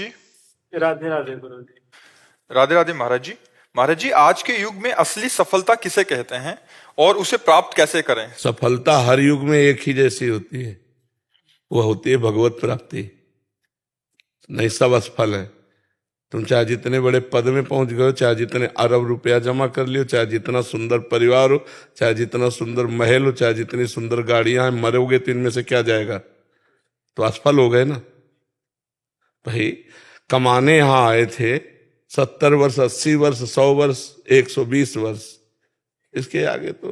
जी। राधे राधे गुरु जी। राधे राधे महाराज जी। महाराज जी, आज के युग में असली सफलता किसे कहते हैं और उसे प्राप्त कैसे करें? सफलता हर युग में एक ही जैसी होती है, वह होती है भगवत प्राप्ति। नहीं, सब असफल है। तुम चाहे जितने बड़े पद में पहुंच गए हो, चाहे जितने अरब रुपया जमा कर लियो, चाहे जितना सुंदर परिवार हो, चाहे जितना सुंदर महल हो, चाहे जितनी सुंदर गाड़ियां हैं, मरोगे तो इनमें से क्या जाएगा? तो असफल हो गए ना भाई। कमाने यहां आए थे 70 वर्ष, 80 वर्ष, 100 वर्ष, 120 वर्ष, इसके आगे तो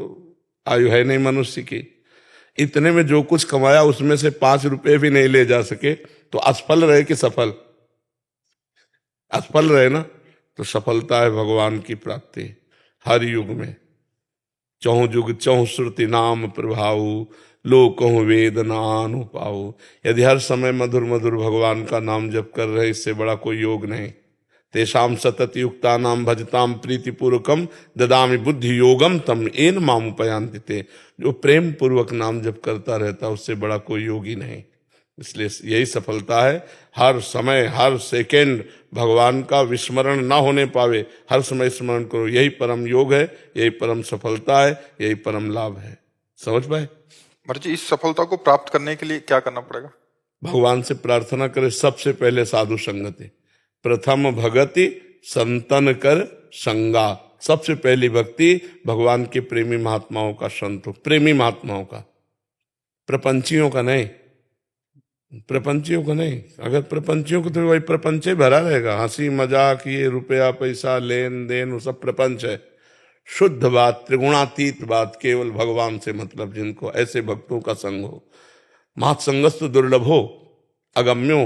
आयु है नहीं मनुष्य की। इतने में जो कुछ कमाया उसमें से 5 रुपए भी नहीं ले जा सके, तो असफल रहे कि सफल? असफल रहे ना। तो सफलता है भगवान की प्राप्ति हर युग में। चौं जुग चौं श्रुति नाम प्रभाव, लोकों वेद नानु पाओ। यदि हर समय मधुर मधुर भगवान का नाम जप कर रहे, इससे बड़ा कोई योग नहीं। तेषाम सतत युक्ता नाम भजताम प्रीतिपूर्वकम ददामि बुद्धि योगम तम एन मामुपयांति ते। जो प्रेम पूर्वक नाम जप करता रहता, उससे बड़ा कोई योगी नहीं। इसलिए यही सफलता है। हर समय हर सेकेंड भगवान का विस्मरण ना होने पावे, हर समय स्मरण करो। यही परम योग है, यही परम सफलता है, यही परम लाभ है। समझ पाए? महाराज जी, इस सफलता को प्राप्त करने के लिए क्या करना पड़ेगा? भगवान से प्रार्थना करे। सबसे पहले साधु संगति। प्रथम भगति संतन कर संगा। सबसे पहली भक्ति भगवान के प्रेमी महात्माओं का संत हो, प्रेमी महात्माओं का, प्रपंचियों का नहीं। प्रपंचियों को नहीं। अगर प्रपंचियों को तो वही प्रपंच भरा रहेगा, हंसी मजाक, ये रुपया पैसा लेन देन, वो सब प्रपंच है। शुद्ध बात, त्रिगुणातीत बात, केवल भगवान से मतलब जिनको, ऐसे भक्तों का संग हो। महत्संगस्तु दुर्लभो अगम्यो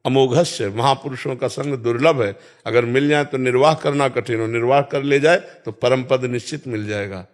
अमोघस्य। महापुरुषों का संग दुर्लभ है। अगर मिल जाए तो निर्वाह करना कठिन हो, निर्वाह कर ले जाए तो परम पद निश्चित मिल जाएगा।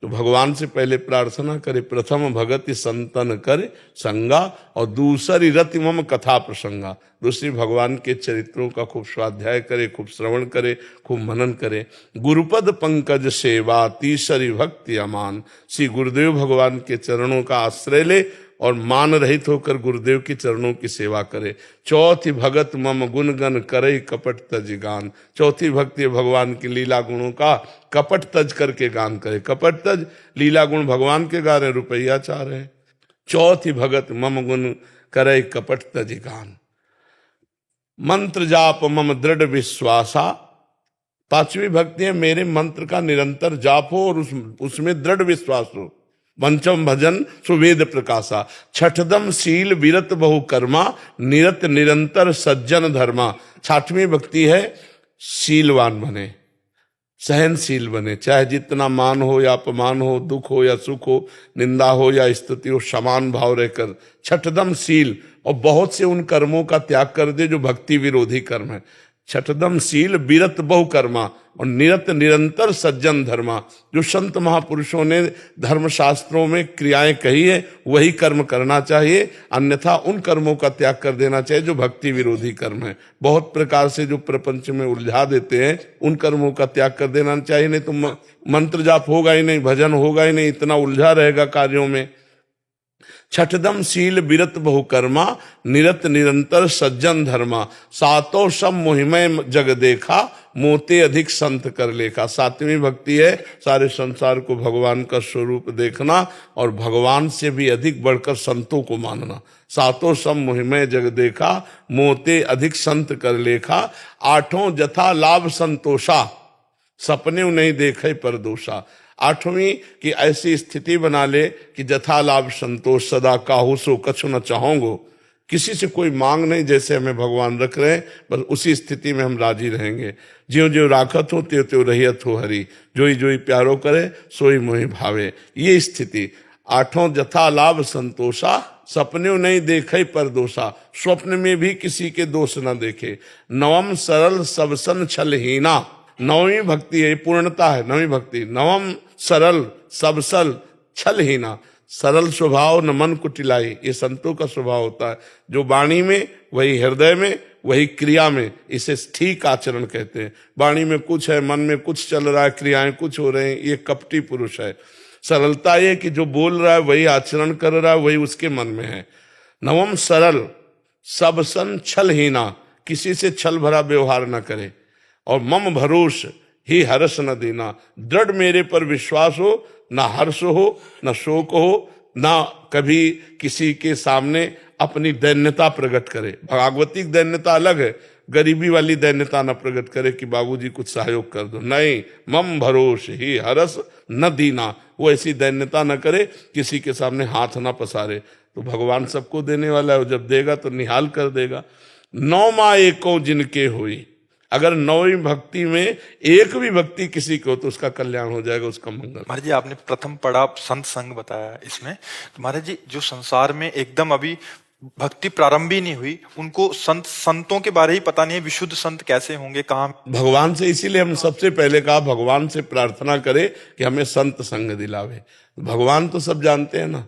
तो भगवान से पहले प्रार्थना करे, प्रथम भगति संतन करे संगा, और दूसरी रति मम कथा प्रसंगा। दूसरी भगवान के चरित्रों का खूब स्वाध्याय करे, खूब श्रवण करे, खूब मनन करे। गुरुपद पंकज सेवा तीसरी भक्ति अमान। श्री गुरुदेव भगवान के चरणों का आश्रय ले और मान रहित होकर गुरुदेव के चरणों की सेवा करे। चौथी भगत मम गुण गण करे कपट तज गान। चौथी भक्ति भगवान की लीला गुणों का कपट तज करके गान करे। कपट तज लीला गुण भगवान के गा रहे, रुपया चाह रहे। चौथी भगत मम गुण करे कपट तज गान। मंत्र जाप मम दृढ़ विश्वासा। पांचवी भक्ति है मेरे मंत्र का निरंतर जाप हो और उसमें दृढ़ विश्वास हो। पंचम भजन सुवेद प्रकाशा। छठदम शील विरत बहु कर्मा, निरत निरंतर सज्जन धर्मा। छठवीं भक्ति है शीलवान बने, सहनशील बने। चाहे जितना मान हो या अपमान हो, दुख हो या सुख हो, निंदा हो या स्तुति हो, समान भाव रहकर। छठदम शील, और बहुत से उन कर्मों का त्याग कर दे जो भक्ति विरोधी कर्म है। छठदम शील विरत बहु कर्मा, और निरत निरंतर सज्जन धर्मा। जो संत महापुरुषों ने धर्मशास्त्रों में क्रियाएं कही है, वही कर्म करना चाहिए, अन्यथा उन कर्मों का त्याग कर देना चाहिए जो भक्ति विरोधी कर्म है। बहुत प्रकार से जो प्रपंच में उलझा देते हैं, उन कर्मों का त्याग कर देना चाहिए। नहीं तो मंत्र जाप होगा ही नहीं, भजन होगा ही नहीं, इतना उलझा रहेगा कार्यों में। छठदम शील विरत बहु कर्मा, निरत निरंतर सज्जन धर्मा। सातों सब मोहिमय जग देखा, मोते अधिक संत कर लेखा। सातवीं भक्ति है सारे संसार को भगवान का स्वरूप देखना और भगवान से भी अधिक बढ़कर संतों को मानना। सातों सब मोहिमय जग देखा, मोते अधिक संत कर लेखा। आठों जथा लाभ संतोषा, सपने नहीं देखे पर दोषा। आठवीं की ऐसी स्थिति बना ले कि जथा लाभ संतोष, सदा काहू सो कछु न चाहोगो। किसी से कोई मांग नहीं, जैसे हमें भगवान रख रहे हैं बस उसी स्थिति में हम राजी रहेंगे। ज्यों ज्यों राखत हो त्यों त्यों रहियत हो हरि, जोई जोई प्यारो करे सोई मोहि भावे। ये स्थिति। आठों जथा लाभ संतोषा, सपने नहीं देखे पर दोषा। स्वप्न में भी किसी के दोष न देखे। नवम सरल सबसन छलहीना। नवमी भक्ति है, पूर्णता है नवमी भक्ति। नवम सरल सबसल छलहीना। सरल स्वभाव न मन को टिलाई, ये संतों का स्वभाव होता है। जो वाणी में वही हृदय में, वही क्रिया में, इसे ठीक आचरण कहते हैं। वाणी में कुछ है, मन में कुछ चल रहा है, क्रियाएं कुछ हो रहे हैं, ये कपटी पुरुष है। सरलता ये कि जो बोल रहा है वही आचरण कर रहा है, वही उसके मन में है। नवम सरल सबसन छलहीना। किसी से छल भरा व्यवहार न करे, और मम भरोस ही हर्ष न देना, दृढ़ मेरे पर विश्वास हो, ना हर्ष हो ना शोक हो, ना कभी किसी के सामने अपनी दैन्यता प्रकट करे। भागवतिक दैन्यता अलग है, गरीबी वाली दैन्यता न प्रकट करे कि बाबूजी कुछ सहयोग कर दो, नहीं, मम भरोस ही हरस न दीना, वो ऐसी दैन्यता न करे, किसी के सामने हाथ ना पसारे। तो भगवान सबको देने वाला है, वो जब देगा तो निहाल कर देगा। 9 माँ एको जिनके हुई, अगर 9वीं भक्ति में एक भी भक्ति किसी को, तो उसका कल्याण हो जाएगा, उसका मंगल। महाराज जी, आपने प्रथम पड़ाव संत संग बताया इसमें, तो महाराज जी जो संसार में एकदम अभी भक्ति प्रारंभ ही नहीं हुई, उनको संतों के बारे ही पता नहीं है, विशुद्ध संत कैसे होंगे, कहाँ। भगवान से, इसीलिए हम सबसे पहले कहा भगवान से प्रार्थना करे कि हमें संत संग दिलावे। भगवान तो सब जानते हैं ना,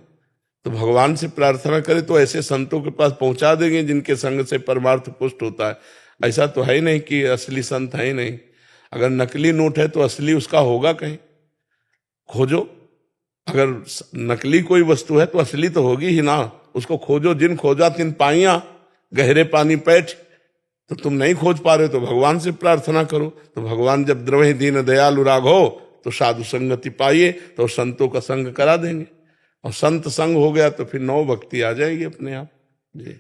तो भगवान से प्रार्थना करे तो ऐसे संतों के पास पहुंचा देंगे जिनके संग से परमार्थ पुष्ट होता है। ऐसा तो है ही नहीं कि असली संत है ही नहीं। अगर नकली नोट है तो असली उसका होगा कहीं, खोजो। अगर नकली कोई वस्तु है तो असली तो होगी ही ना, उसको खोजो। जिन खोजा तिन पाइया, गहरे पानी पैठ। तो तुम नहीं खोज पा रहे तो भगवान से प्रार्थना करो। तो भगवान जब द्रवहि दीन दयालु राघो, तो साधु संगति पाइए, तो संतों का संग करा देंगे। और संत संग हो गया तो फिर 9 भक्ति आ जाएगी अपने आप जी।